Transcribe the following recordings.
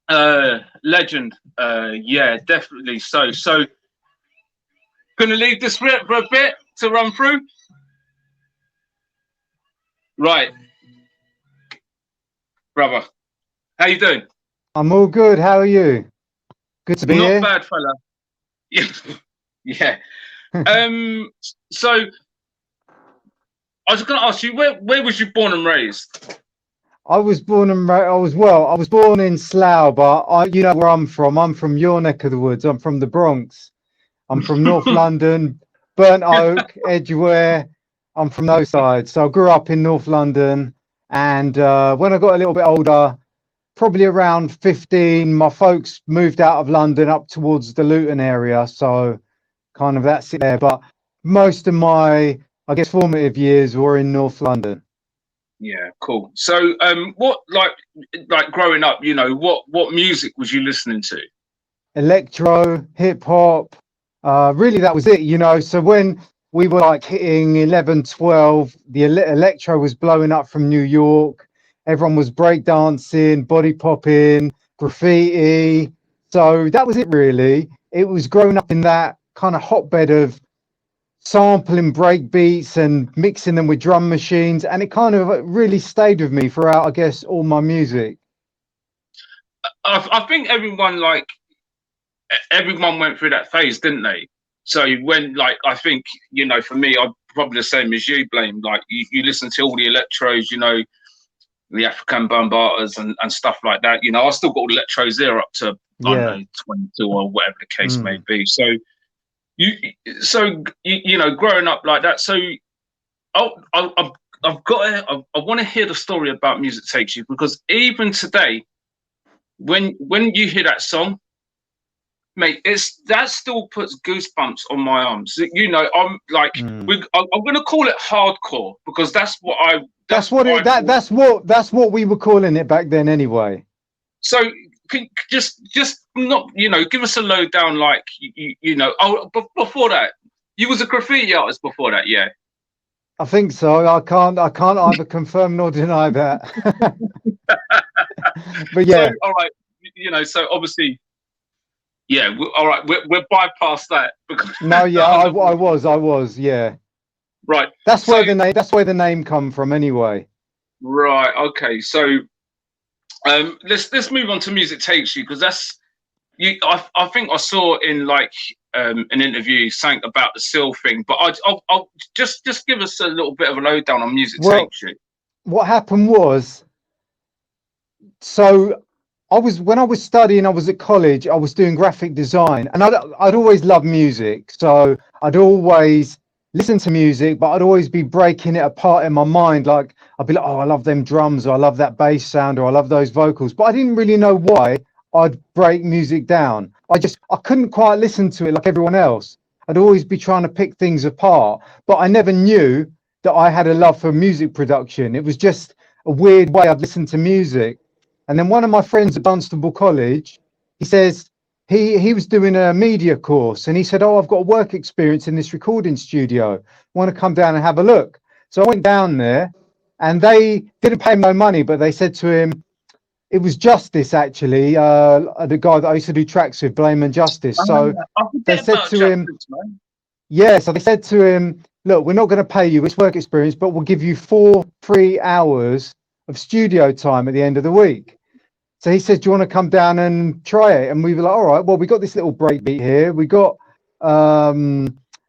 Legend. Yeah, definitely. So gonna leave this for a bit to run through. Right, brother. How you doing? I'm all good. How are you? Good to be Not here. bad, fella. Yeah. Yeah. Um. So I was gonna ask you, where was you born and raised? I was born in Slough, but you know where I'm from. I'm from your neck of the woods. I'm from the Bronx. I'm from North London, Burnt Oak, Edgware. I'm from those sides. So I grew up in North London, and when I got a little bit older, probably around 15, my folks moved out of London up towards the Luton area. So kind of that's it there. But most of my, I guess, formative years were in North London. Yeah, cool. So, what like growing up, what music was you listening to? Electro, hip hop. Really, that was it, you know. So when we were like hitting 11, 12, the electro was blowing up from New York. Everyone was breakdancing, body popping, graffiti. So that was it, really. It was growing up in that kind of hotbed of sampling break beats and mixing them with drum machines. And it kind of really stayed with me throughout, I guess, all my music. I think everyone went through that phase, didn't they? So when I think for me, I'm probably the same as you, Blame. Like you listen to all the electros, the African Bambatas and stuff like that. I still got all the electros there up to I don't Yeah. know 22 or whatever the case may Mm. be. You growing up like that. So I, I, I've got I want to hear the story about Music Takes You, because even today, when you hear that song, mate, that still puts goosebumps on my arms. I'm like, Mm. I'm gonna call it hardcore because that's what I That's that's what what I it that call it. that's what we were calling it back then anyway. So just not give us a lowdown, like before that, you was a graffiti artist before that, yeah. I think so. I can't either confirm nor deny that. But So yeah, all right, so obviously, yeah. All right, we're bypass that because no, yeah, I was, yeah. right. That's So where the name come from anyway. right, okay. So let's move on to Music Takes You, because that's you. I think I saw in an interview something about the seal thing, but I'll just give us a little bit of a lowdown on Music Well, Takes You. what happened was, so when I was studying, I was at college, I was doing graphic design, and I'd always loved music. So I'd always listen to music, but I'd always be breaking it apart in my mind. Like I'd be like, oh, I love them drums, or I love that bass sound, or I love those vocals. But I didn't really know why I'd break music down. I couldn't quite listen to it like everyone else. I'd always be trying to pick things apart, but I never knew that I had a love for music production. It was just a weird way I'd listen to music. And then one of my friends at Dunstable College, he says he was doing a media course, and he said, "Oh, I've got work experience in this recording studio. Want to come down and have a look?" So I went down there, and they didn't pay him no money, but they said to him, it was Justice actually, the guy that I used to do tracks with, Blame and Justice. So I they forget said about to him, Justice, man. yeah, so they said to him, look, we're not going to pay you, it's work experience, but we'll give you 4 free hours of studio time at the end of the week. So he said, do you want to come down and try it? And we were like, all right, well, we got this little breakbeat here. We got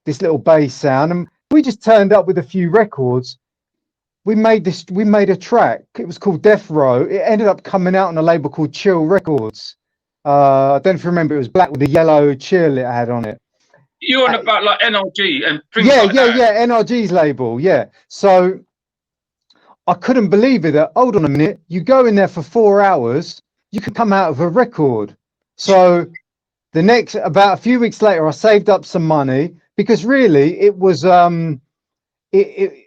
this little bass sound. And we just turned up with a few records. We made a track. It was called Death Row. It ended up coming out on a label called Chill Records. I don't know if you remember, it was black with the yellow chill it had on it. You're on about like NLG and things Yeah, like yeah, that. yeah. NRG's label. Yeah. So I couldn't believe it. That, hold on a minute, you go in there for 4 hours, you can come out of a record. So about a few weeks later, I saved up some money, because really it was it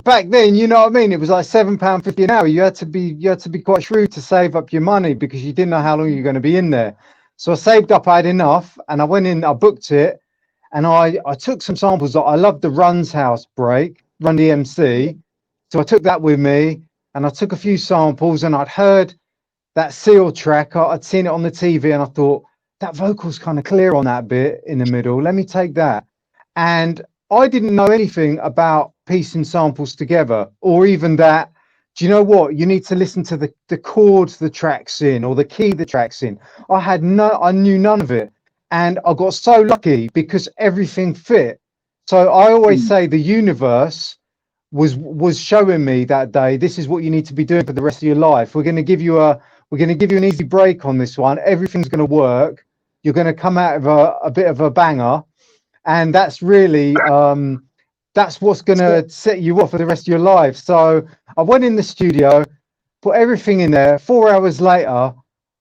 back then, you know what I mean? It was like £7.50 an hour. You had to be quite shrewd to save up your money, because you didn't know how long you're going to be in there. So I saved up, I had enough, and I went in, I booked it, and I took some samples. I loved the Run's House break, Run DMC. So I took that with me, and I took a few samples, and I'd heard that Seal track, I'd seen it on the TV, and I thought that vocal's kind of clear on that bit in the middle. Let me take that. And I didn't know anything about piecing samples together, or even that. Do you know what? You need to listen to the chords the track's in, or the key the track's in. I knew none of it, and I got so lucky because everything fit. So I always say the universe was showing me that day, this is what you need to be doing for the rest of your life. We're going to give you an easy break on this one. Everything's going to work. You're going to come out of a bit of a banger, and that's really that's what's going to set you off for the rest of your life. So I went in the studio, put everything in there. 4 hours later,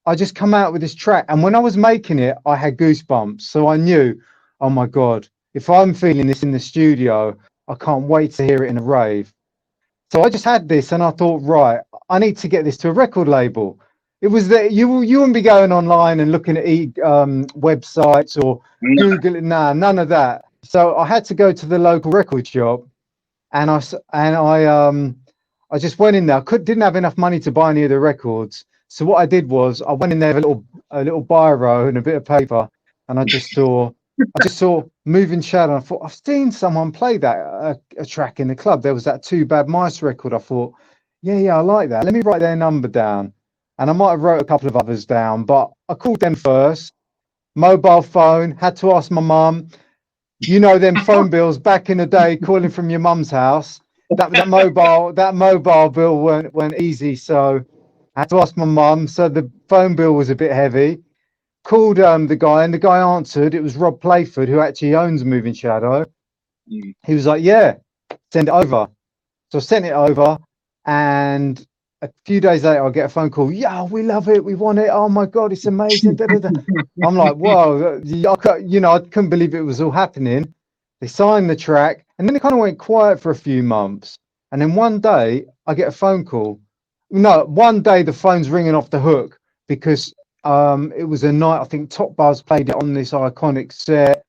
I just come out with this track, and when I was making it, I had goosebumps. So I knew, oh my God, if I'm feeling this in the studio, I can't wait to hear it in a rave. So I just had this, and I thought, right, I need to get this to a record label. It was that you wouldn't be going online and looking at websites or Googling. Nah, none of that. So I had to go to the local record shop, and I just went in there. Didn't have enough money to buy any of the records. So what I did was I went in there with a little biro and a bit of paper, and I just saw Moving Shadow. I thought, I've seen someone play that a track in the club. There was that Two Bad Mice record. I thought, yeah, I like that. Let me write their number down. And I might have wrote a couple of others down, but I called them first. Mobile phone, had to ask my mum. You know them phone bills back in the day, calling from your mum's house. That mobile bill weren't easy, so I had to ask my mum. So the phone bill was a bit heavy. Called the guy, and the guy answered. It was Rob Playford, who actually owns Moving Shadow. He was like, yeah, send it over. So I sent it over, and a few days later, I get a phone call. Yeah, we love it. We want it. Oh my God, it's amazing. I'm like, whoa, I couldn't believe it was all happening. They signed the track, and then it kind of went quiet for a few months. And then one day, I get a phone call. No, one day the phone's ringing off the hook because it was a night. I think Top Buzz played it on this iconic set.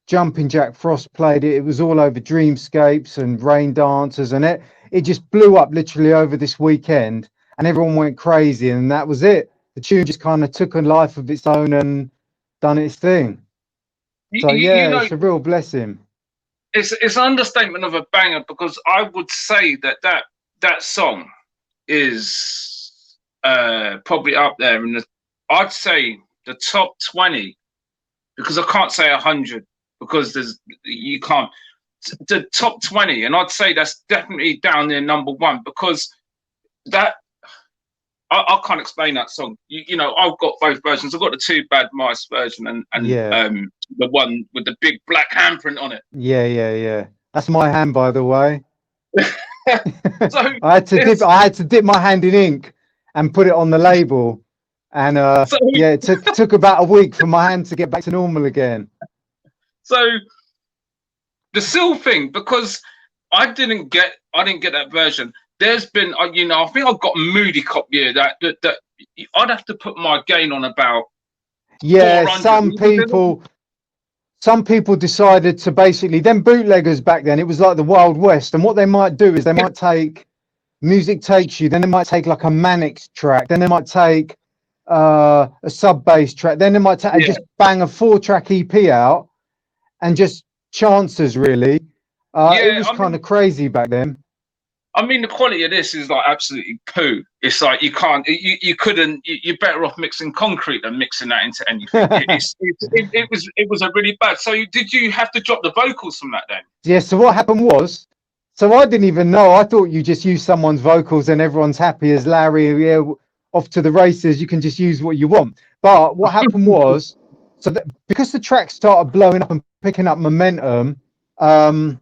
Jumping Jack Frost played it. It was all over Dreamscapes and Rain Dancers, and it just blew up literally over this weekend, and everyone went crazy, and that was it. The tune just kind of took a life of its own and done its thing. So yeah, it's a real blessing. It's an understatement of a banger, because I would say that song is probably up there in I'd say the top 20, because I can't say 100 because you can't. The top 20, and I'd say that's definitely down there number one, because that I can't explain that song. I've got both versions. I've got the Two Bad Mice version and the one with the big black handprint on it. Yeah. That's my hand, by the way. So I had to dip my hand in ink and put it on the label, and it took about a week for my hand to get back to normal again. So the Seal thing, because I didn't get that version. There's been, I think I've got a Moody Cop year that I'd have to put my gain on about. Yeah, some people decided to basically, them bootleggers back then, it was like the Wild West. And what they might do is they might take Music Takes You, then they might take like a Mannix track, then they might take a sub bass track, then they might just bang a 4-track EP out and just chances, really. It was kind of crazy back then. I mean, the quality of this is like absolutely poo. It's like you couldn't. You're better off mixing concrete than mixing that into anything. It was a really bad. So did you have to drop the vocals from that then? Yeah. So what happened was, so I didn't even know. I thought you just use someone's vocals and everyone's happy as Larry. Yeah, off to the races. You can just use what you want. But what happened was, because the track started blowing up and picking up momentum, I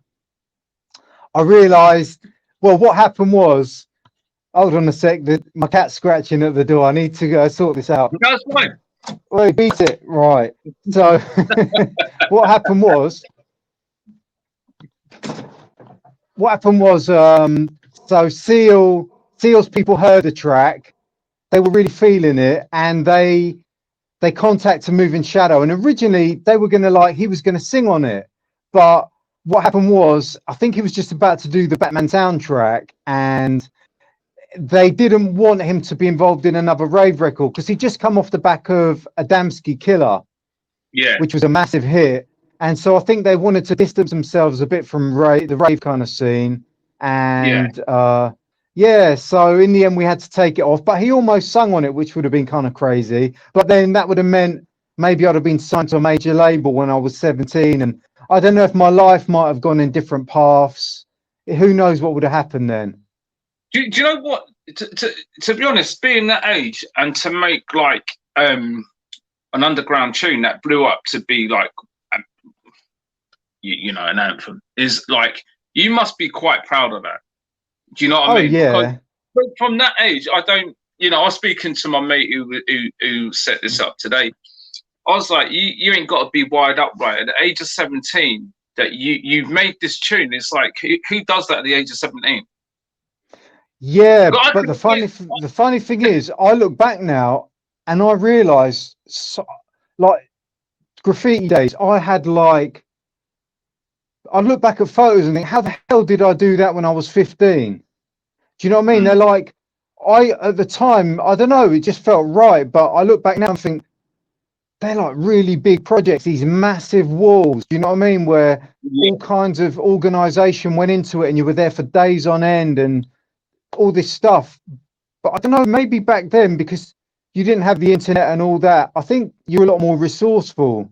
realised. Well, what happened was, hold on a sec, my cat's scratching at the door. I need to go sort this out. That's fine. Well, beat it. Right. So what happened was, so Seal's people heard the track. They were really feeling it, and they contacted Moving Shadow. And originally they were going to he was going to sing on it. But what happened was, I think he was just about to do the Batman soundtrack, and they didn't want him to be involved in another rave record because he'd just come off the back of Adamski Killer, Yeah. which was a massive hit. And so I think they wanted to distance themselves a bit from the rave kind of scene. And yeah, so in the end we had to take it off. But he almost sung on it, which would have been kind of crazy. But then that would have meant maybe I'd have been signed to a major label when I was 17. And I don't know if my life might have gone in different paths. Who knows what would have happened then? Do you know what? To be honest, being that age and to make like an underground tune that blew up to be like, you know, an anthem is like, you must be quite proud of that. Do you know what I mean? Yeah. Because from that age, I don't, you know, I was speaking to my mate who set this up today. I was like, you ain't got to be wired up right at the age of 17 that you've made this tune. It's like, who does that at the age of 17? Yeah, but the funny thing is, I look back now and I realise, like graffiti days, I had like, I look back at photos and think, how the hell did I do that when I was 15? Do you know what I mean? They're like, at the time, I don't know, it just felt right. But I look back now and think, they're like really big projects, these massive walls, do you know what I mean? Where all kinds of organisation went into it and you were there for days on end and all this stuff. But I don't know, maybe back then, because you didn't have the internet and all that, I think you were a lot more resourceful.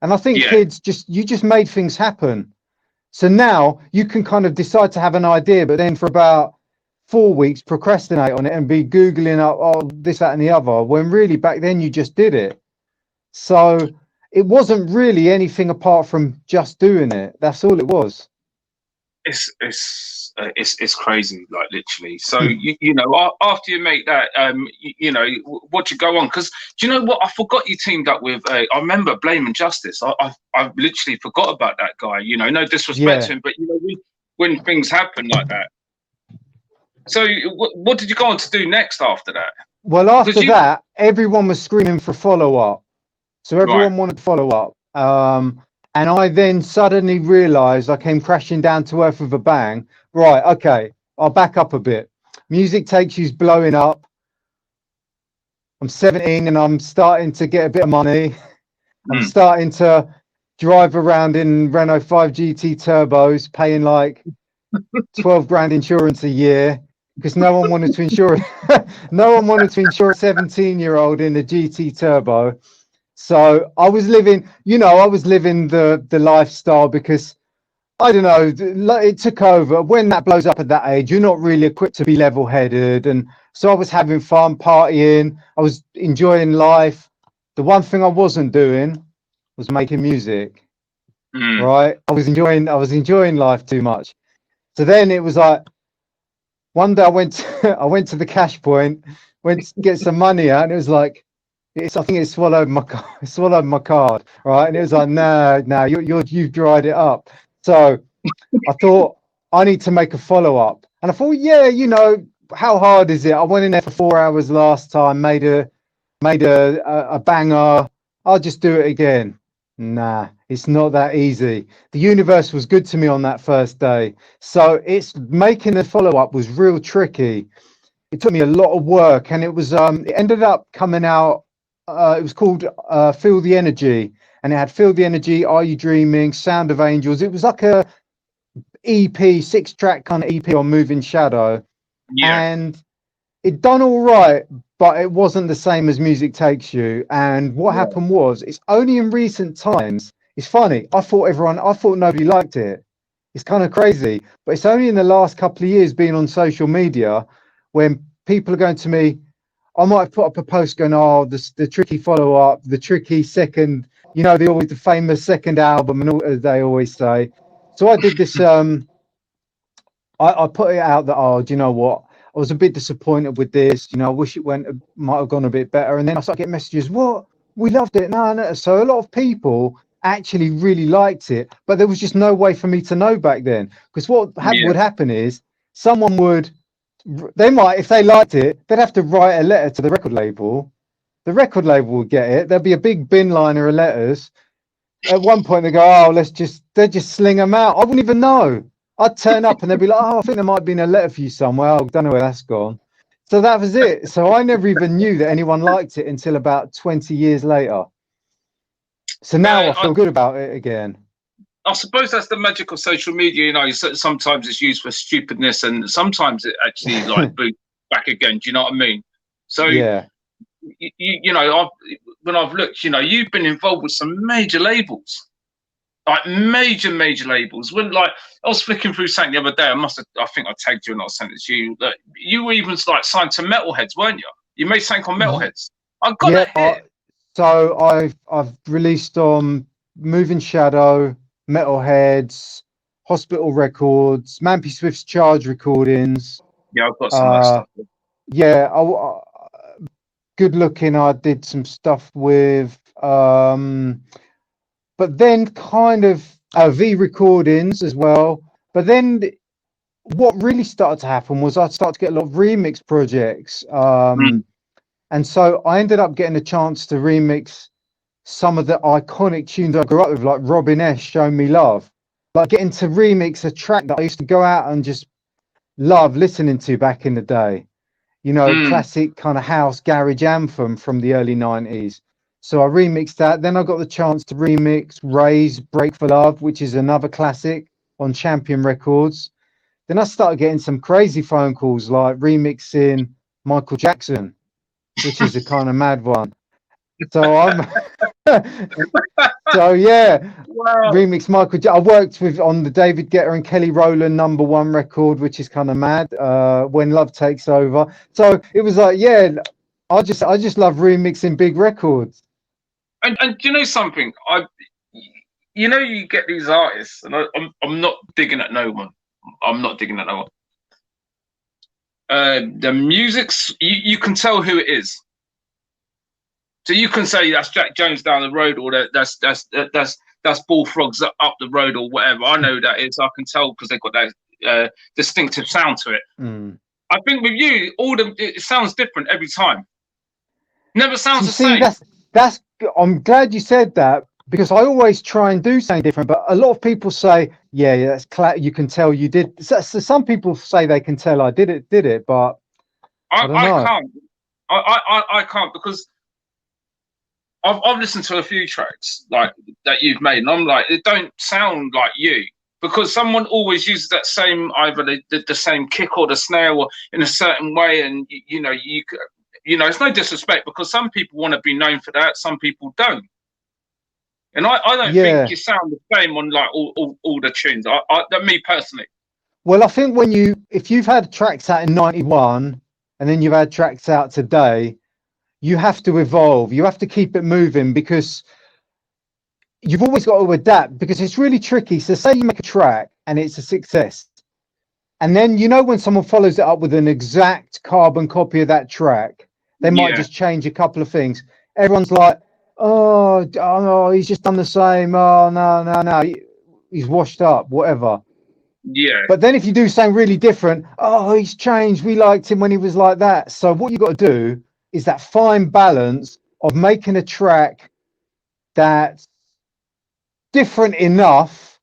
And I think kids you just made things happen. So now you can kind of decide to have an idea, but then for about 4 weeks procrastinate on it and be Googling up, oh, this, that, and the other, when really back then you just did it. So it wasn't really anything apart from just doing it. That's all it was. It's crazy, like literally. So you know, after you make that, you know, what you go on? Because do you know what? I forgot you teamed up with. I remember Blame and Justice. I literally forgot about that guy. You know, no disrespect to him, but you know, when things happen like that. So what did you go on to do next after that? Well, after that, everyone was screaming for follow up. So everyone wanted to follow up. And I then suddenly realised I came crashing down to earth with a bang. Right, okay, I'll back up a bit. Music Takes You's blowing up. I'm 17 and I'm starting to get a bit of money. I'm starting to drive around in Renault 5 GT turbos, paying like 12 grand insurance a year because no one wanted to insure no one wanted to insure a 17-year-old in a GT turbo. So I was living, you know, the lifestyle because, I don't know, it took over. When that blows up at that age, you're not really equipped to be level-headed. And so I was having fun, partying. I was enjoying life. The one thing I wasn't doing was making music, right? I was enjoying life too much. So then it was like, one day I went to the cash point, went to get some money out, and it was like, I think it swallowed my card, right? And it was like, no, you've dried it up. So I thought I need to make a follow up, and I thought, yeah, you know, how hard is it? I went in there for 4 hours last time, made a banger. I'll just do it again. Nah, it's not that easy. The universe was good to me on that first day, so it's making the follow up was real tricky. It took me a lot of work, and it ended up coming out. It was called Feel the Energy, and it had Feel the Energy, Are You Dreaming, Sound of Angels. It was like a EP, 6-track kind of EP on Moving Shadow. And it done all right, but it wasn't the same as Music Takes You. And what happened was, it's only in recent times, it's funny, I thought nobody liked it. It's kind of crazy, but it's only in the last couple of years being on social media when people are going to me, I might have put up a post going, oh, the tricky follow-up, the tricky second, you know, the famous second album, and all, as they always say. So I did this, I put it out that, oh, do you know what? I was a bit disappointed with this. You know, I wish might have gone a bit better. And then I started getting messages, what? We loved it. No. So a lot of people actually really liked it, but there was just no way for me to know back then. Because what would happen is they might, if they liked it, they'd have to write a letter to the record label. The record label would get it. There'd be a big bin liner of letters. At one point they go, oh, they just sling them out. I wouldn't even know. I'd turn up and they'd be like, oh, I think there might have been a letter for you somewhere. I don't know where that's gone. So that was it. So I never even knew that anyone liked it until about 20 years later. So now I feel good about it again. I suppose that's the magic of social media. You know, sometimes it's used for stupidness, and sometimes it actually like boosts back again. Do you know what I mean? So yeah, you know, when I've looked, you know, you've been involved with some major labels, like major labels. When like I was flicking through something the other day, I think I tagged you and I sent it to you. That you were even like signed to Metalheads, weren't you? You made something on Metalheads. I got that here. So I've released on Moving Shadow, Metalheads, Hospital Records, Mampy Swift's Charge recordings. Yeah, I've got some of that stuff. Yeah, Good Looking. I did some stuff with, but then kind of V recordings as well. But then what really started to happen was I started to get a lot of remix projects. And so I ended up getting a chance to remix some of the iconic tunes I grew up with, like Robin S. Show Me Love. Like getting to remix a track that I used to go out and just love listening to back in the day. You know, classic kind of house garage anthem from the early 90s. So I remixed that. Then I got the chance to remix Ray's Break for Love, which is another classic on Champion Records. Then I started getting some crazy phone calls like remixing Michael Jackson, which is a kind of mad one. So so yeah, wow. Remix Michael. I worked with on the David Guetta and Kelly Rowland #1 record, which is kind of mad. When Love Takes Over. So it was like, yeah, I just love remixing big records. And do you know something? You know, you get these artists, and I'm not digging at no one. I'm not digging at no one. The music's you can tell who it is. So you can say that's Jack Jones down the road, or that's Bullfrogs up the road, or whatever. I know who that is. I can tell because they've got that distinctive sound to it. I think with you, it sounds different every time. Never sounds the same. That's. I'm glad you said that because I always try and do something different. But a lot of people say, yeah, that's you can tell you did. So some people say they can tell I did it, but I don't know. Can't. I can't because I've listened to a few tracks like that you've made, and I'm like, it don't sound like you because someone always uses that same either the same kick or the snare or in a certain way, and you know, it's no disrespect because some people want to be known for that, some people don't, and I don't think you sound the same on like all the tunes. That me personally. Well, I think if you've had tracks out in '91 and then you've had tracks out today, you have to evolve. You have to keep it moving because you've always got to adapt because it's really tricky. So say you make a track and it's a success. And then, you know, when someone follows it up with an exact carbon copy of that track, they might just change a couple of things. Everyone's like, oh, he's just done the same. Oh, no. He's washed up, whatever. Yeah. But then if you do something really different, oh, he's changed. We liked him when he was like that. So what you got to do is that fine balance of making a track that's different enough,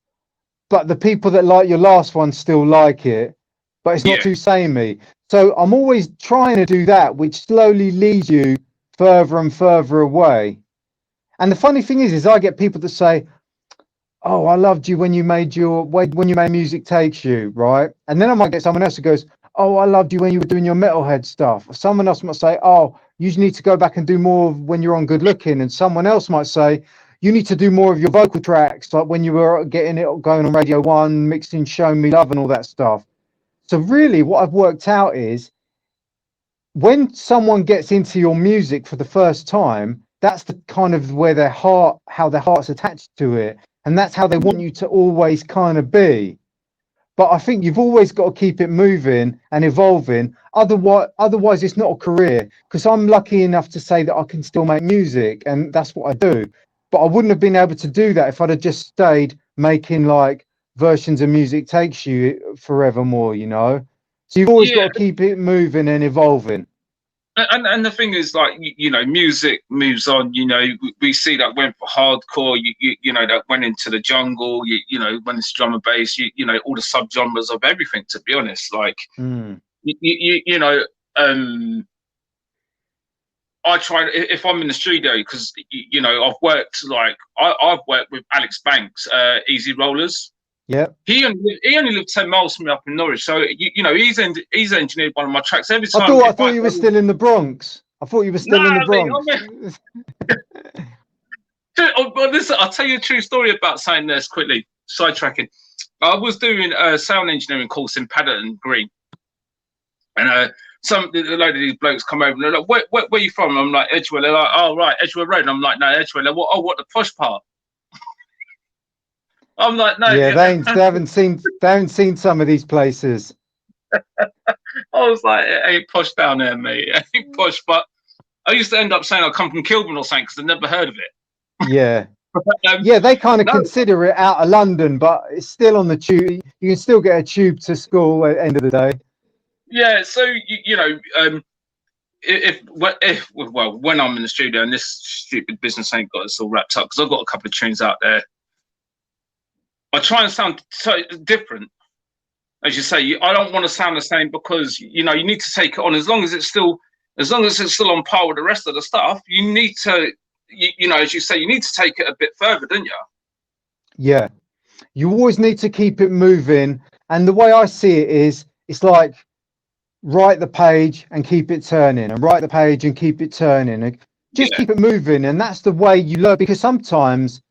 but the people that like your last one still like it, but it's not too samey. So I'm always trying to do that, which slowly leads you further and further away. And the funny thing is I get people that say, oh, I loved you when you made Music Takes You, right? And then I might get someone else who goes, oh, I loved you when you were doing your Metalhead stuff. Or someone else might say, oh, you need to go back and do more when you're on Good Looking. And someone else might say, you need to do more of your vocal tracks, like when you were getting it going on Radio 1, mixing Show Me Love and all that stuff. So really what I've worked out is when someone gets into your music for the first time, that's the kind of how their heart's attached to it. And that's how they want you to always kind of be. But I think you've always got to keep it moving and evolving. Otherwise, it's not a career. Because I'm lucky enough to say that I can still make music, and that's what I do. But I wouldn't have been able to do that if I'd have just stayed making like versions of Music Takes You forevermore, you know. So you've always got to keep it moving and evolving. And the thing is, like, you know, music moves on. You know, we see that went for hardcore. You know, that went into the jungle. You know, when it's drum and bass. You know, all the subgenres of everything. To be honest, like, you know, I try if I'm in the studio because you know I've worked like I've worked with Alex Banks, Easy Rollers. Yeah. He only lived 10 miles from me up in Norwich, so you know he's engineered one of my tracks every time. I thought you were still in the Bronx. I thought you were still in the Bronx. Well, listen, I'll tell you a true story about saying this quickly. Sidetracking. I was doing a sound engineering course in Paddington Green, and a load of these blokes come over and they're like, where are you from? I'm like, Edgware. They're like, oh, right, Edgware Road. And I'm like, no, Edgware. They're like, what the posh part? I'm like, no. Yeah, they haven't seen some of these places. I was like, it ain't posh down there, mate. It ain't posh. But I used to end up saying I come from Kilburn or something because I'd never heard of it. Yeah. Yeah, they kind of consider it out of London, but it's still on the tube. You can still get a tube to school at the end of the day. Yeah, so you know, when I'm in the studio and this stupid business ain't got us all wrapped up, because I've got a couple of tunes out there, I try and sound so different. As you say, I don't want to sound the same because you know you need to take it on as long as it's still on par with the rest of the stuff. You need to, you know, as you say, you need to take it a bit further, don't you? Yeah, you always need to keep it moving. And the way I see it is, it's like write the page and keep it turning, and write the page and keep it turning, and just keep it moving. And that's the way you learn, because sometimes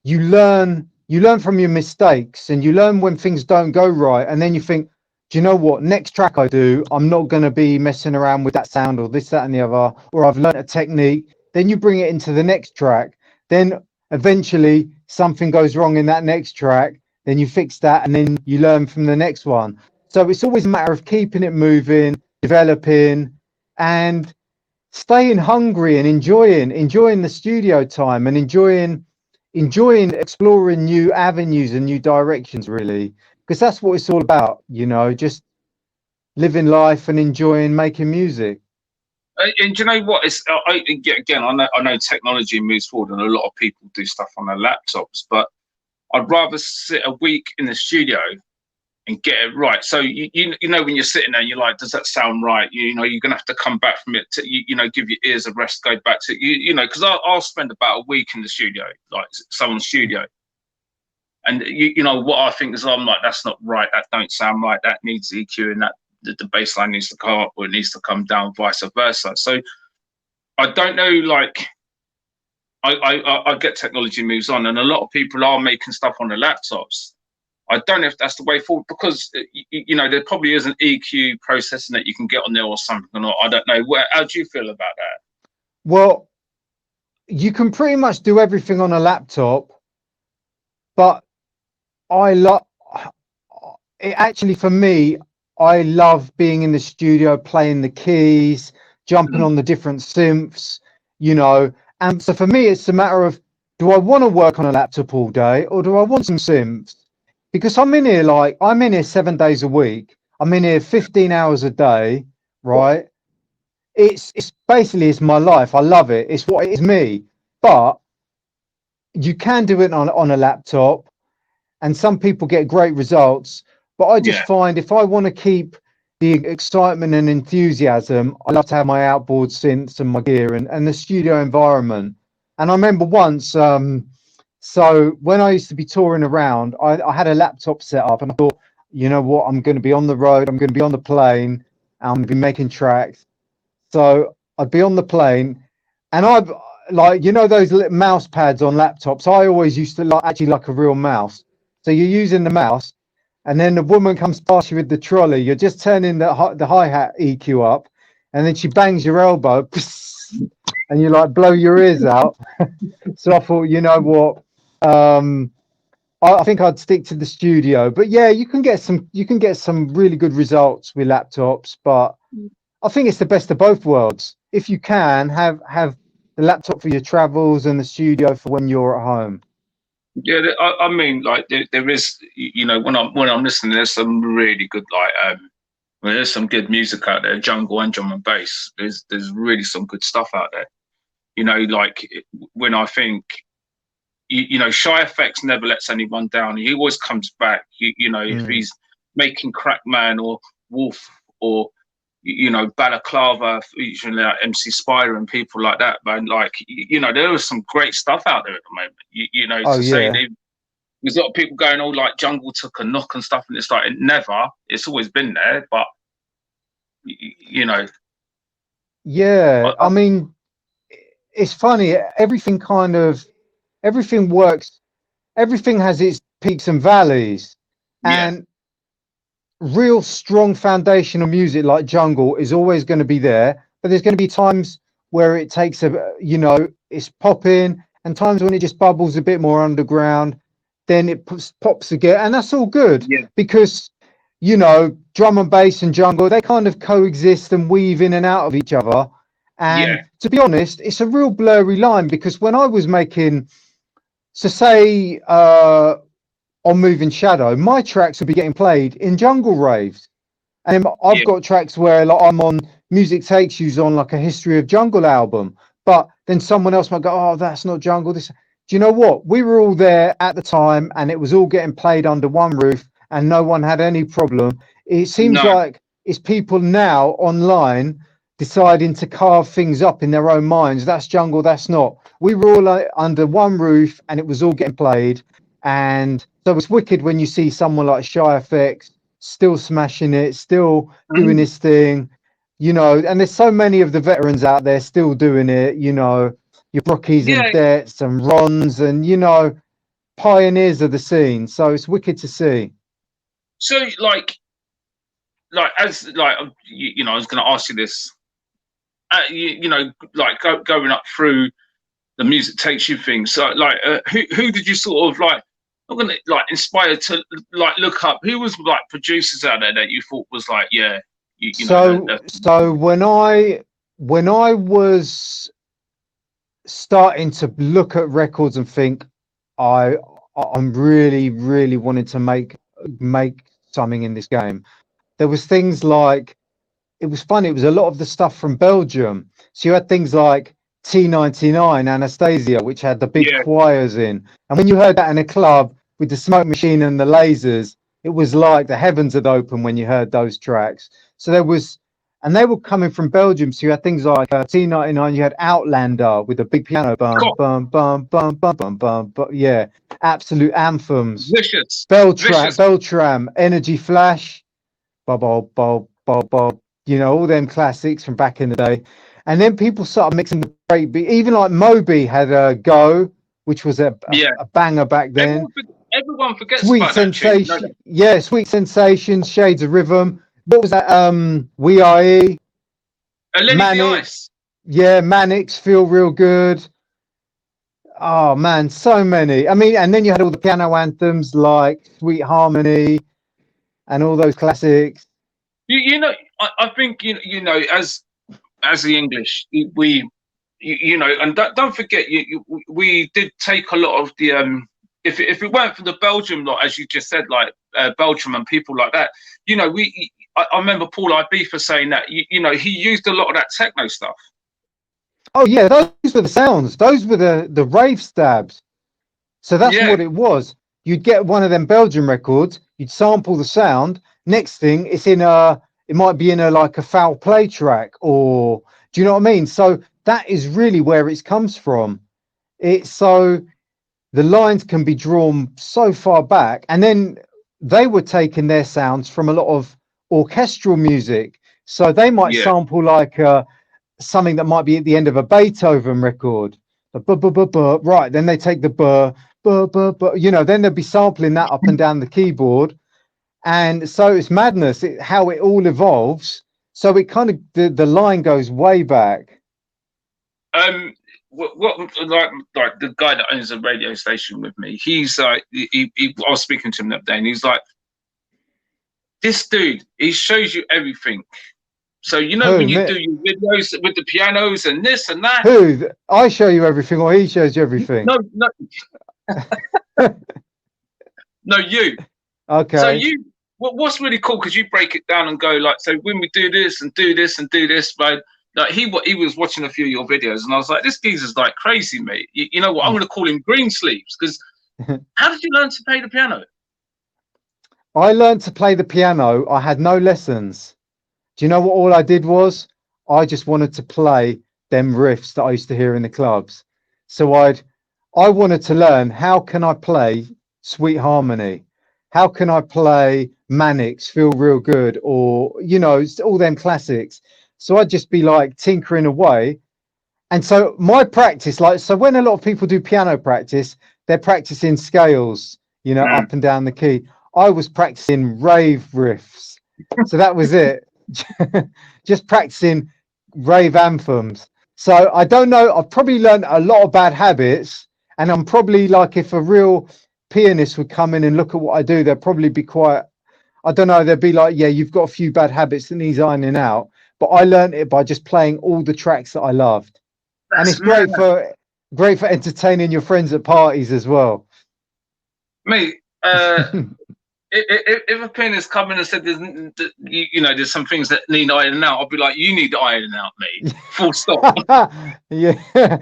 you learn from your mistakes, and you learn when things don't go right, and then you think, do you know what, next track I do, I'm not going to be messing around with that sound or this, that and the other, or I've learned a technique. Then you bring it into the next track, then eventually something goes wrong in that next track, then you fix that, and then you learn from the next one. So it's always a matter of keeping it moving, developing, and staying hungry and enjoying the studio time, and enjoying exploring new avenues and new directions, really, because that's what it's all about, you know, just living life and enjoying making music. And you know what? It's again, I know technology moves forward, and a lot of people do stuff on their laptops, but I'd rather sit a week in the studio and get it right. So you know when you're sitting there and you're like, does that sound right? You know, you're gonna have to come back from it to you know, give your ears a rest, go back to you know, because I'll spend about a week in the studio, like someone's studio, and you know what I think is, I'm like, that's not right, that don't sound right, that needs EQ, and that the bass line needs to come up or it needs to come down, vice versa. So I don't know, like I get technology moves on, and a lot of people are making stuff on the laptops. I don't know if that's the way forward, because you know there probably is an EQ processing that you can get on there or something or not. I don't know. How do you feel about that? Well, you can pretty much do everything on a laptop, but I love it. Actually, for me, I love being in the studio, playing the keys, jumping on the different synths, you know. And so for me, it's a matter of, do I want to work on a laptop all day, or do I want some synths? Because I'm in here 7 days a week. I'm in here 15 hours a day, right? It's basically, it's my life. I love it. It's what it is, me. But you can do it on a laptop, and some people get great results. But I just find, if I want to keep the excitement and enthusiasm, I love to have my outboard synths and my gear and the studio environment. And I remember once, so when I used to be touring around, I had a laptop set up, and I thought, you know what, I'm going to be on the road, I'm going to be on the plane, I'm going to be making tracks. So I'd be on the plane, and I'd like, you know, those little mouse pads on laptops. I always used to actually like a real mouse. So you're using the mouse, and then the woman comes past you with the trolley. You're just turning the hi-hat EQ up, and then she bangs your elbow, and you like blow your ears out. So I thought, you know what, I think I'd stick to the studio. But yeah, you can get some really good results with laptops, but I think it's the best of both worlds. If you can have the laptop for your travels and the studio for when you're at home. Yeah, I mean, like there is, you know, when I'm listening, there's some really good, like Well, there's some good music out there, jungle and drum and bass. There's really some good stuff out there. You know, like when I think, you know, Shy FX never lets anyone down. He always comes back. You know, if he's making Crackman or Wolf or, you know, Balaclava, featuring like MC Spider and people like that, man. Like, you know, there was some great stuff out there at the moment. You know, Oh, to say yeah. there's a lot of people going, oh, like jungle took a knock and stuff, and it's like it's always been there, but you know. Yeah, I mean, it's funny. Everything works. Everything has its peaks and valleys, Yeah, and real strong foundational music like jungle is always going to be there. But there's going to be times where it takes it's popping, and times when it just bubbles a bit more underground. Then it pops again, and that's all good yeah, because drum and bass and jungle, they kind of coexist and weave in and out of each other. yeah, And to be honest, it's a real blurry line because when I was making, so say, on Moving Shadow, my tracks would be getting played in jungle raves. And I've yeah. got tracks where like, I'm on Music Takes You's on like a History of Jungle album, but then someone else might go, oh, that's not jungle. This, do you know what? We were all there at the time and it was all getting played under one roof and no one had any problem. It seems No, like it's people now online deciding to carve things up in their own minds. That's jungle, that's not. We were all under one roof and it was all getting played. And so it's wicked when you see someone like Shy FX still smashing it, still doing his thing, and there's so many of the veterans out there still doing it, your Brookies and yeah. Debts and Rons and, pioneers of the scene. So it's wicked to see. So like as like I was going to ask you this. Like going up through the Music Takes You thing. So like, who did you sort of like? I'm gonna like inspired to like look up. Who was like producers out there that you thought was like, yeah, So when I was starting to look at records and think, I'm really wanting to make something in this game. There was things like, it was funny. It was a lot of the stuff from Belgium. So you had things like T99 Anastasia, which had the big yeah, choirs in. And when you heard that in a club with the smoke machine and the lasers, it was like the heavens had opened when you heard those tracks. So and they were coming from Belgium. So you had things like T99, you had Outlander with a big piano, bum, God, bum, bum, bum, bum, bum, bum, but yeah, absolute anthems. vicious, vicious. Beltram, Energy Flash, bob, bob, bob, bob, bob, all them classics from back in the day. And then people started mixing the breakbeat. Even like Moby had a Go, which was a banger back then. Everyone forgets Sweet about Sensation, that tune. yeah, Sweet Sensations, Shades of Rhythm. What was that? We Are E, Manics, yeah, Manics, Feel Real Good. Oh man, so many. I mean, and then you had all the piano anthems like Sweet Harmony and all those classics. I think as the English, we and don't forget, we did take a lot of the if it weren't for the Belgium lot, as you just said, like Belgium and people like that, I remember Paul Ibiza saying that he used a lot of that techno stuff. Oh yeah, those were the sounds. Those were the rave stabs. So that's what it was. You'd get one of them Belgian records, you'd sample the sound. Next thing, it might be in like a foul play track, or do you know what I mean? So that is really where it comes from. It's so the lines can be drawn so far back, and then they were taking their sounds from a lot of orchestral music. So they might sample like something that might be at the end of a Beethoven record. Right, then they take the then they'll be sampling that up and down the keyboard. And so it's madness how it all evolves. So it kind of the line goes way back. What like the guy that owns a radio station with me, he's like, I was speaking to him the other day, and he's like, this dude, he shows you everything. So when you do your videos with the pianos and this and that. Who? I show you everything, or he shows you everything? No, no, you. Okay. So what's really cool, because you break it down and go like, so when we do this and do this and do this, right? Like he was watching a few of your videos, and I was like, this geezer's like crazy, mate. You know what? I'm going to call him Green Sleeves, because how did you learn to play the piano? I learned to play the piano. I had no lessons. Do you know what all I did was? I just wanted to play them riffs that I used to hear in the clubs. So I wanted to learn, how can I play Sweet Harmony? How can I play Mannix, Feel Real Good, or, you know, all them classics. So I'd just be like tinkering away. And so my practice, like, so when a lot of people do piano practice, they're practicing scales, you know, up and down the key. I was practicing rave riffs. So that was it. Just practicing rave anthems. So I don't know, I've probably learned a lot of bad habits, and I'm probably like, if a real pianist would come in and look at what I do, they'd probably be quite, I don't know, they'd be like, yeah, you've got a few bad habits that needs ironing out. But I learned it by just playing all the tracks that I loved. And it's great for entertaining your friends at parties as well. Mate, if a pianist come in and said there's, you know, there's some things that need ironing out, I'll be like, you need ironing out, mate. Full stop. Yeah.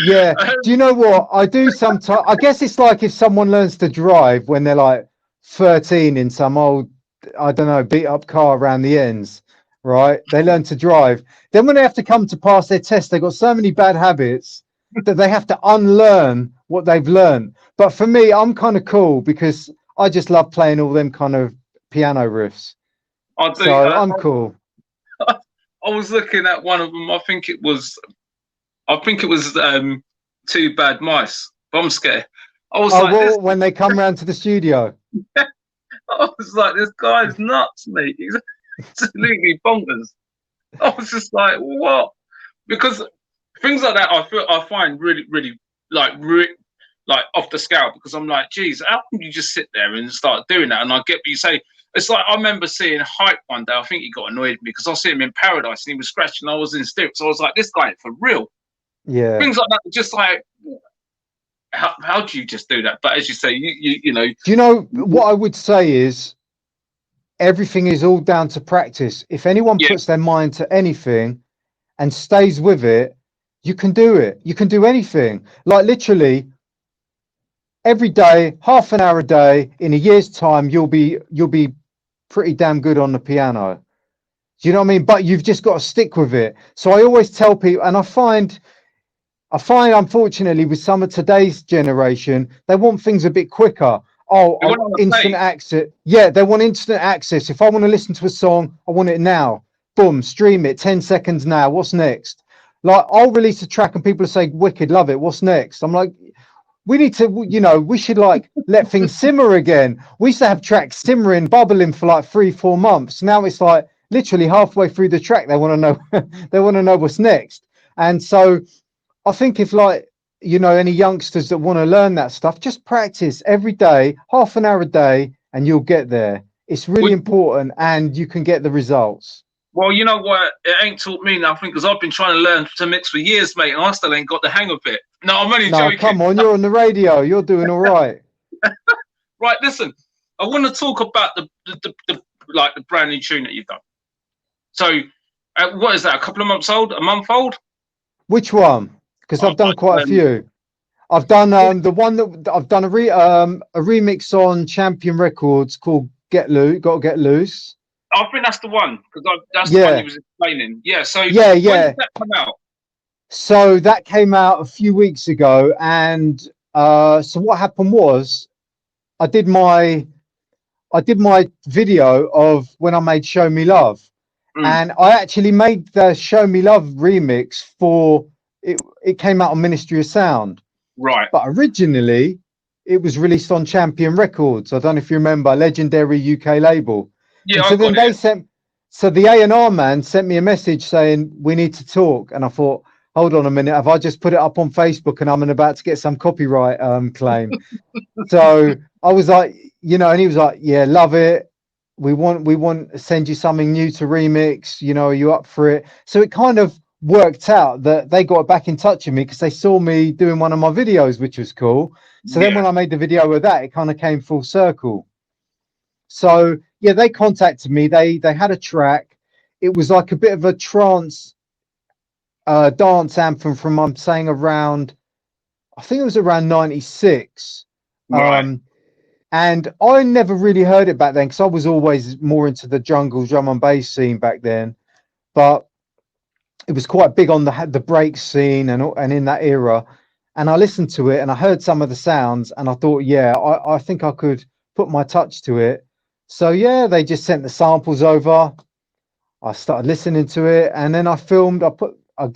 Yeah. Do you know what I do sometimes? I guess it's like if someone learns to drive when they're like 13 in some old, I don't know, beat up car around the ends, right? They learn to drive. Then when they have to come to pass their test, they've got so many bad habits that they have to unlearn what they've learned. But for me, I'm kind of cool because I just love playing all them kind of piano riffs. I'm cool. I was looking at one of them. I think it was Two Bad Mice. But I'm scared. I was like, well, when they come round to the studio. I was like, this guy's nuts, mate. He's absolutely bonkers. I was just like, what? Because things like that, I find really, really like off the scale, because I'm like, geez, how can you just sit there and start doing that? And I get what you say. It's like, I remember seeing Hype one day. I think he got annoyed with me because I see him in Paradise and he was scratching. I was in stirrups. So I was like, this guy for real. Yeah. Things like that, just like, how do you just do that? But as you say, you know. Do you know what I would say is, everything is all down to practice. If anyone puts their mind to anything and stays with it, you can do it. You can do anything. Like literally every day, half an hour a day, in a year's time, you'll be pretty damn good on the piano. Do you know what I mean? But you've just got to stick with it. So I always tell people, and I find unfortunately with some of today's generation, they want things a bit quicker. Oh, instant access. Yeah, they want instant access. If I want to listen to a song, I want it now. Boom, stream it, 10 seconds now. What's next? Like, I'll release a track and people say, wicked, love it. What's next? I'm like, we need to, you know, we should like let things simmer again. We used to have tracks simmering, bubbling for like 3-4 months. Now it's like literally halfway through the track, they want to know, they want to know what's next. And so I think if, like, you know, any youngsters that want to learn that stuff, just practice every day, half an hour a day, and you'll get there. It's really important, and you can get the results. Well, you know what? It ain't taught me nothing, because I've been trying to learn to mix for years, mate, and I still ain't got the hang of it. No, I'm only joking. Come on, you're on the radio. You're doing all right. Right, listen. I want to talk about the brand new tune that you've done. So, what is that? A couple of months old? A month old? Which one? Because I've done quite a few. I've done the one that I've done a remix on Champion Records called "Get Loose." Got to Get Loose. I think that's the one, because that's the one you was explaining. Yeah. So when did that come out? So that came out a few weeks ago, and so what happened was, I did my video of when I made "Show Me Love," and I actually made the "Show Me Love" remix for it. It came out on Ministry of Sound, right? But originally, it was released on Champion Records. I don't know if you remember, legendary UK label. Yeah. And so then they sent. So the A&R man sent me a message saying we need to talk, and I thought, hold on a minute, have I just put it up on Facebook and I'm about to get some copyright claim? So I was like, you know, and he was like, yeah, love it. We want to send you something new to remix. You know, are you up for it? So it kind of worked out that they got back in touch with me because they saw me doing one of my videos, which was cool. So then when I made the video with that, it kind of came full circle. So yeah, they contacted me. They had a track. It was like a bit of a trance dance anthem from, I'm saying, around, I think it was around 96. Right. And I never really heard it back then because I was always more into the jungle drum and bass scene back then. But it was quite big on the break scene and in that era. And I listened to it and I heard some of the sounds and I thought, yeah, I think I could put my touch to it. So yeah, they just sent the samples over. I started listening to it and then I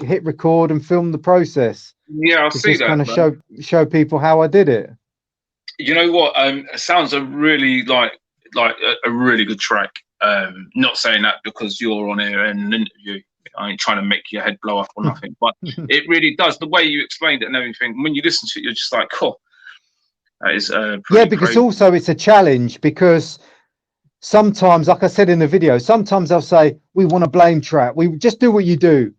hit record and filmed the process Yeah, I to see just kind that, of man. show people how I did it. You know what? It sounds a really like a really good track. Not saying that because you're on here in an interview. I ain't trying to make your head blow up or nothing, but it really does. The way you explained it and everything, when you listen to it, you're just like, cool. That is Yeah, pretty because crazy. also it's a challenge because sometimes, like I said in the video, sometimes they'll say, we want a blame track. We just do what you do.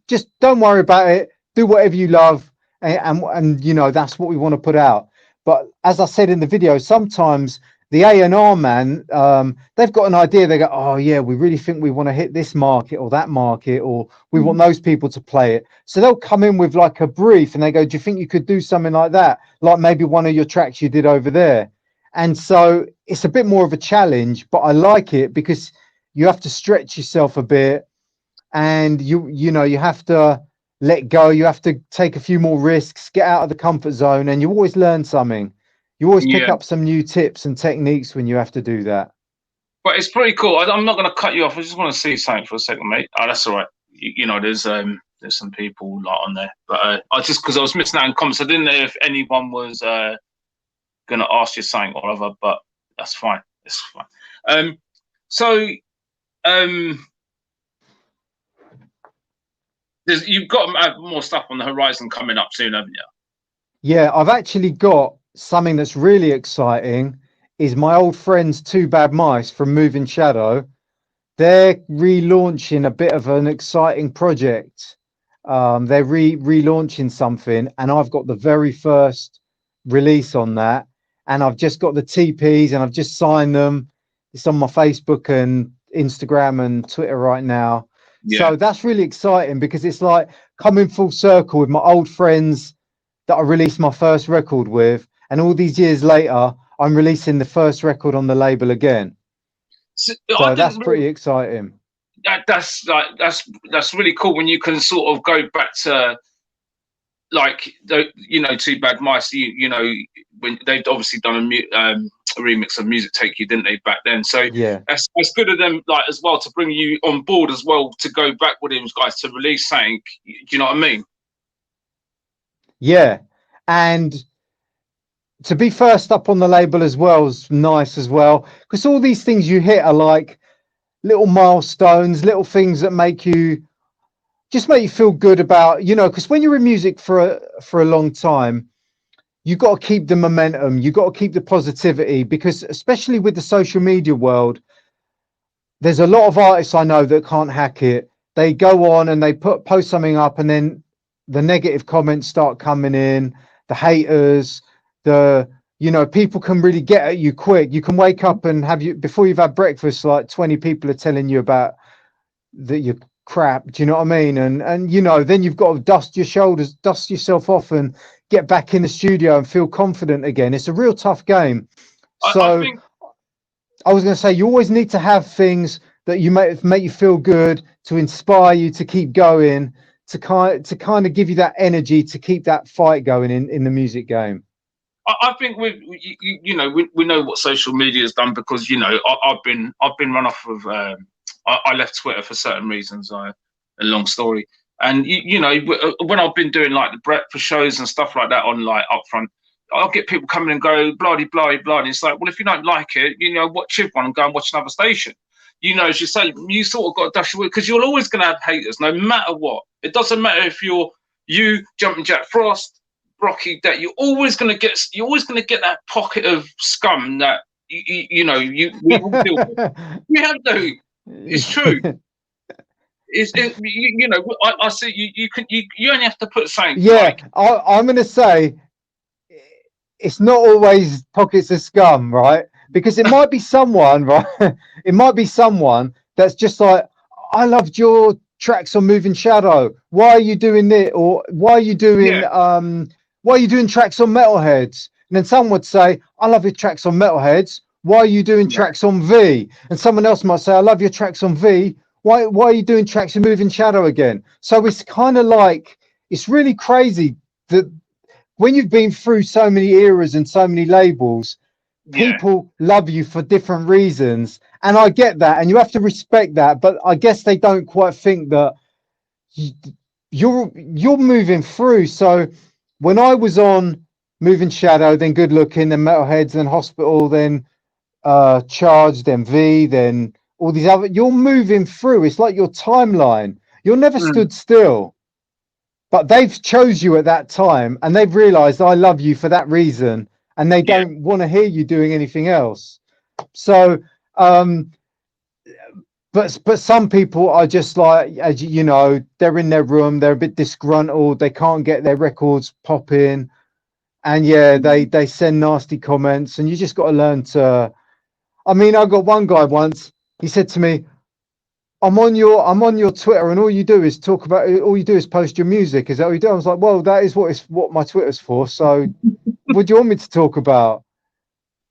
Just don't worry about it. Do whatever you love. And you know, that's what we want to put out. But as I said in the video, sometimes the A&R man, they've got an idea. They go, oh yeah, we really think we want to hit this market or that market, or we want those people to play it. So they'll come in with like a brief and they go, do you think you could do something like that? Like maybe one of your tracks you did over there. And so it's a bit more of a challenge, but I like it because you have to stretch yourself a bit and you know, you have to let go, you have to take a few more risks, get out of the comfort zone, and you always learn something. You always pick Yeah, up some new tips and techniques when you have to do that. but it's pretty cool. I'm not going to cut you off. I just want to see something for a second, mate. Oh, that's all right. You know, there's some people like on there, but I just because I was missing out in comments, I didn't know if anyone was going to ask you something or other, but that's fine. It's fine. So um, you've got more stuff on the horizon coming up soon, haven't you? Yeah, I've actually got something that's really exciting. Is my old friends Two Bad Mice from Moving Shadow. They're relaunching a bit of an exciting project. They're relaunching something, and I've got the very first release on that. And I've just got the TPs, and I've just signed them. It's on my Facebook and Instagram and Twitter right now. Yeah. So that's really exciting because it's like coming full circle with my old friends that I released my first record with, and all these years later, I'm releasing the first record on the label again. So I So that's didn't pretty really, exciting. that's really cool when you can sort of go back to like Two Bad Mice. You know when they've obviously done a remix of Music Take You, didn't they, back then? So Yeah. that's good of them, like as well, to bring you on board as well, to go back with those guys to release something. Do you know what I mean? Yeah. And to be first up on the label as well is nice as well, because all these things you hit are like little milestones, little things that make you feel good about, you know, because when you're in music for a long time, you've got to keep the momentum, you've got to keep the positivity, because especially with the social media world, there's a lot of artists I know that can't hack it. They go on and they post something up, and then the negative comments start coming in, the haters, people can really get at you quick. You can wake up and before you've had breakfast, like 20 people are telling you about that you're crap. Do you know what I mean? And then you've got to dust yourself off and get back in the studio and feel confident again. It's a real tough game. I So think I was going to say, you always need to have things that you make you feel good, to inspire you to keep going, to kind of give you that energy to keep that fight going in the music game. I think we know what social media has done, because I've been run off of I left Twitter for certain reasons. A long story, and when I've been doing like the breakfast shows and stuff like that on like Upfront, I'll get people coming and go blah blah blah. And it's like, well, if you don't like it, watch one and go and watch another station. As you say, you sort of got to dash away, because you're always going to have haters, no matter what. It doesn't matter if you're Jumping Jack Frost, Rocky, that you're always going to get that pocket of scum that we all deal with. We have to. It's true. I see you only have to put something Yeah, like, I'm going to say it's not always pockets of scum, right? because it might be someone, right? It might be someone that's just like, I loved your tracks on Moving Shadow. Why are you doing it? Or why are you doing Yeah, tracks on Metalheads? And then someone would say, I love your tracks on Metalheads. Why are you doing yeah, tracks on V? And someone else might say, I love your tracks on V. Why are you doing tracks on Moving Shadow again? So it's kind of like, it's really crazy that when you've been through so many eras and so many labels, yeah, people love you for different reasons. And I get that, and you have to respect that. But I guess they don't quite think that you're moving through. So when I was on Moving Shadow, then Good Looking, then Metalheads, then Hospital, then Charged, then V, then all these other, you're moving through. It's like your timeline. You're never mm, stood still. But they've chose you at that time, and they've realized I love you for that reason, and they yeah, don't want to hear you doing anything else. So um but some people are just like, as you know, they're in their room, they're a bit disgruntled, they can't get their records popping, and yeah, mm, they send nasty comments, and you just got to learn to. I mean, I got one guy once, he said to me, I'm on your Twitter, and all you do is talk about, all you do is post your music. Is that what you do? I was like, well, that is what my Twitter's for. So what do you want me to talk about?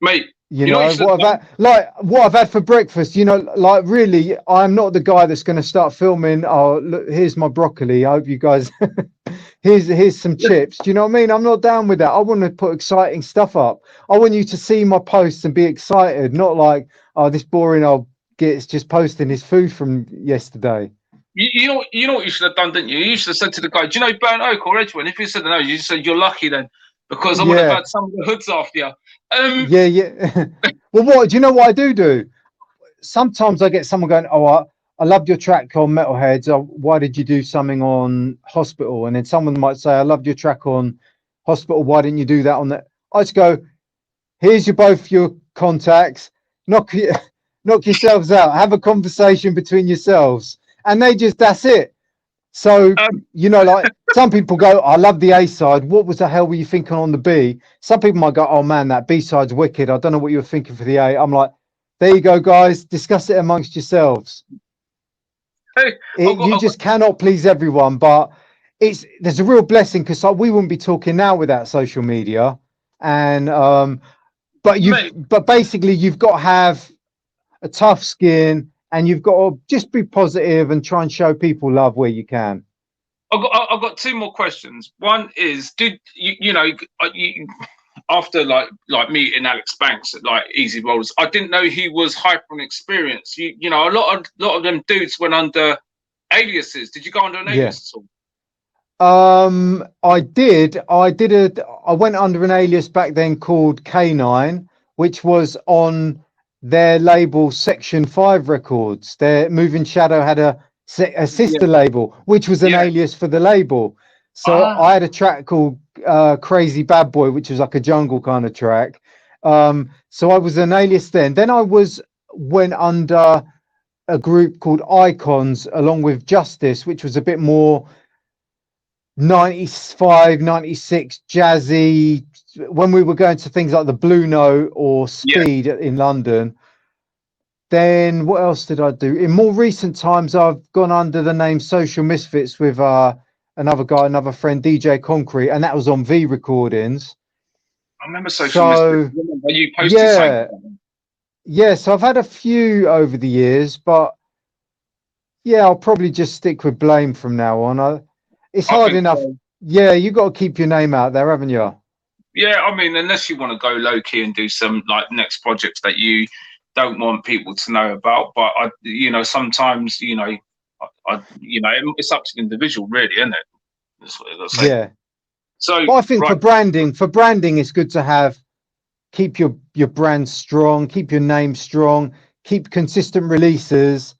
mate. You You know what you know, should what have done, I've had, like what I've had for breakfast, you know, like really, I'm not the guy that's going to start filming. Oh, look, here's my broccoli. I hope you guys, here's some chips. Do you know what I mean? I'm not down with that. I want to put exciting stuff up. I want you to see my posts and be excited, not like, oh, this boring old git's just posting his food from yesterday. you know what you should have done, didn't you? You should have said to the guy, "Do you know Burnt Oak or Edgewood?" If you said no, you just said you're lucky then, because I would have Yeah, had some of the hoods after you. yeah, yeah. Well, what do you know? What I do? Sometimes I get someone going, "Oh, I loved your track on Metalheads. Why did you do something on Hospital?" And then someone might say, "I loved your track on Hospital. Why didn't you do that on that?" I just go, "Here's both your contacts. Knock knock yourselves out. Have a conversation between yourselves." And that's it. So, um, you know, like some people go, I love the A side. What was the hell were you thinking on the B? Some people might go, oh man, that B side's wicked. I don't know what you were thinking for the A. I'm like, there you go, guys. Discuss it amongst yourselves. hey, You I've got, just cannot please everyone, but there's a real blessing because we wouldn't be talking now without social media. And mate. but basically you've got to have a tough skin, and you've got to just be positive and try and show people love where you can. I've got two more questions. One is, did you know after like meeting Alex Banks at like Easy Rollers, I didn't know he was hyper experienced. You know, a lot of them dudes went under aliases. Did you go under an Yeah. alias at all? I did. I went under an alias back then called K9, which was on their label Section 5 Records. Their Moving Shadow had a Yeah, sister label, which was an yeah. alias for the label. So Ah, I had a track called Crazy Bad Boy, which was like a jungle kind of track. So I was an alias then. Then went under a group called Icons along with Justice, which was a bit more 95, 96 jazzy. When we were going to things like the Blue Note or yeah. Speed in London. Then what else did I do? In more recent times, I've gone under the name Social Misfits with another guy, another friend, DJ Concrete, and that was on V Recordings. I remember Social Misfits. So You posted something yeah, about them. yeah. So I've had a few over the years, but yeah, I'll probably just stick with Blame from now on. It's I hard think enough. so. Yeah, you got to keep your name out there, haven't you? Yeah, I mean, unless you want to go low key and do some like next projects that you don't want people to know about, but sometimes, it's up to the individual, really, isn't it? That's what I gotta say. Yeah. So, But I think right, for branding, it's good to keep your brand strong, keep your name strong, keep consistent releases.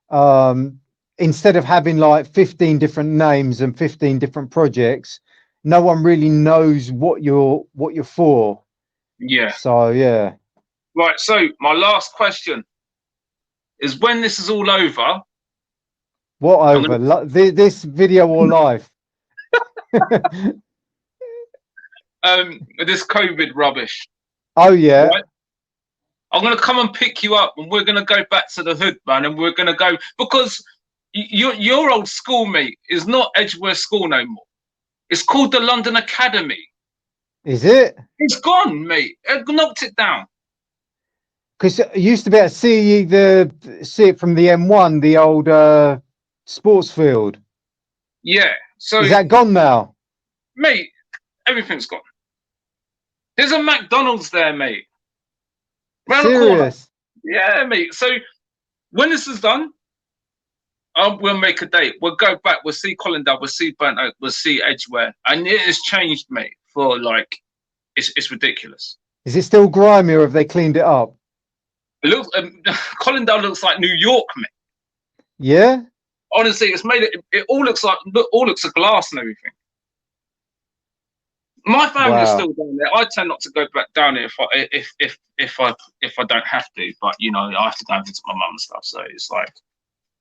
Um, Instead of having like 15 different names and 15 different projects, no one really knows what you're for. yeah, So yeah. right. So, my last question is: when this is all over, What I'm over? gonna This video or life? this COVID rubbish, Oh yeah. right? I'm gonna come and pick you up, and we're gonna go back to the hood, man, and we're gonna go because your old school, mate, is not Edgware School no more. It's called the London Academy. Is it? It's gone, mate. It knocked it down. Because you used to be able to see it from the M1, the old sports field. Yeah. So is that gone now? Mate, everything's gone. There's a McDonald's there, mate. Round Serious? the corner. Yeah, mate. So when this is done, we'll make a date. We'll go back. We'll see Colindale. We'll see Burnt Oak. We'll see Edgware. And it has changed, mate, for like, it's ridiculous. Is it still grimy or have they cleaned it up? It looks, Colindale looks like New York, mate. Yeah? Honestly, it's made it all looks like, a glass and everything. My family is still down there. I tend not to go back down there if I don't have to, but you know, I have to go and visit my mum and stuff. So it's like,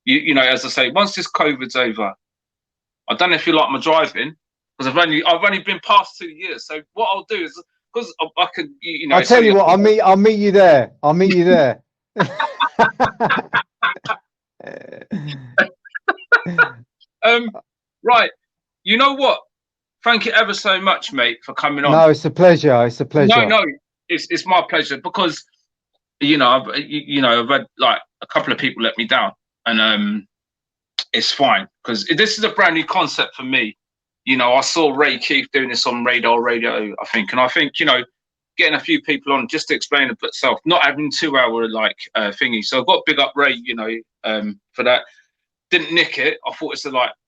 you know, as I say, once this COVID's over, I don't know if you like my driving because I've only been past 2 years. So what I'll do is because I could, you know, I'll tell you what, I'll meet you there. I'll meet you there. Right. You know what? Thank you ever so much, mate, for coming on. No, it's a pleasure. It's a pleasure. No, it's my pleasure because you know I've had like a couple of people let me down, and it's fine because this is a brand new concept for me. You know, I saw Ray Keith doing this on Radar Radio, I think, and I think you know getting a few people on just to explain it itself, not having 2 hour like thingy. So I've got big up Ray, you know, for that. Didn't nick it. I thought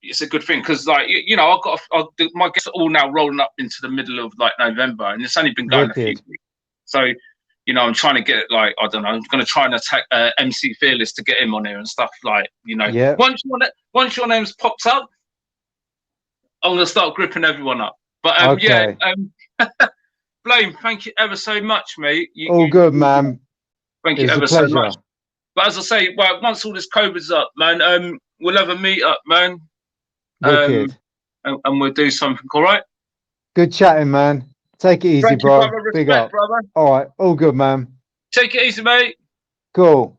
it's a good thing because like you know my guests are all now rolling up into the middle of like November and it's only been going a few weeks. So you know I'm trying to get like I don't know. I'm going to try and attack MC Fearless to get him on here and stuff like you know. Yeah. Once your name's popped up, I'm going to start gripping everyone up. But okay. Yeah, Blame. Thank you ever so much, mate. All good, man. Thank you ever so much. But as I say, well, once all this COVID's up, man, we'll have a meet up, man. Wicked. And we'll do something, all right? Good chatting, man. Take it easy, bro. Big up. Brother. All right. All good, man. Take it easy, mate. Cool.